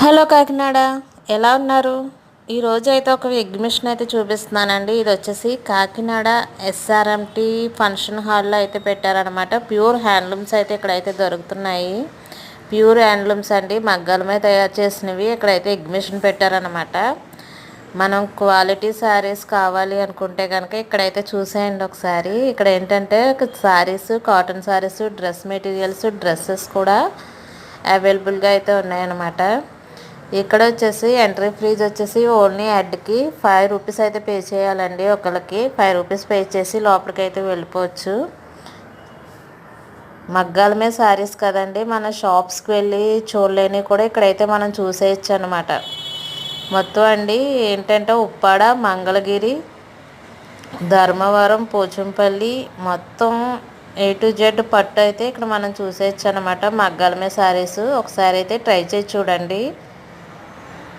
Hello Kakinada, ఎలా ఉన్నారు? ఈరోజు అయితే ఒక ఎగ్జిబిషన్ అయితే చూపిస్తున్నానండి. ఇది వచ్చేసి కాకినాడ ఎస్ఆర్ఎంటి ఫంక్షన్ హాల్లో అయితే పెట్టారనమాట. ప్యూర్ హ్యాండ్లూమ్స్ అయితే ఇక్కడైతే దొరుకుతున్నాయి. ప్యూర్ హ్యాండ్లూమ్స్ అండి, మగ్గాల మీద తయారు చేసినవి ఇక్కడైతే ఎగ్జిబిషన్ పెట్టారనమాట. మనం క్వాలిటీ శారీస్ కావాలి అనుకుంటే కనుక ఇక్కడైతే చూసేయండి ఒకసారి. ఇక్కడ ఏంటంటే saris, cotton saris, dress materials, dresses కూడా అవైలబుల్గా అయితే ఉన్నాయన్నమాట. ఇక్కడ వచ్చేసి ఎంట్రీ ఫీజు వచ్చేసి ఓన్లీ హెడ్కి 5 రూపీస్ అయితే పే చేయాలండి. ఒకరికి 5 రూపీస్ పే చేసి లోపలికి అయితే వెళ్ళిపోవచ్చు. మగ్గాల మీద శారీస్ కదండి, మన షాప్స్కి వెళ్ళి చూడలేని కూడా ఇక్కడైతే మనం చూసేయచ్చు అనమాట. మొత్తం అండి ఏంటంటే ఉప్పాడ, మంగళగిరి, ధర్మవరం, పోచంపల్లి మొత్తం A to Z పట్టు అయితే ఇక్కడ మనం చూసేయచ్చు అనమాట. మగ్గాల మీద శారీస్ ఒకసారి అయితే ట్రై చేసి చూడండి.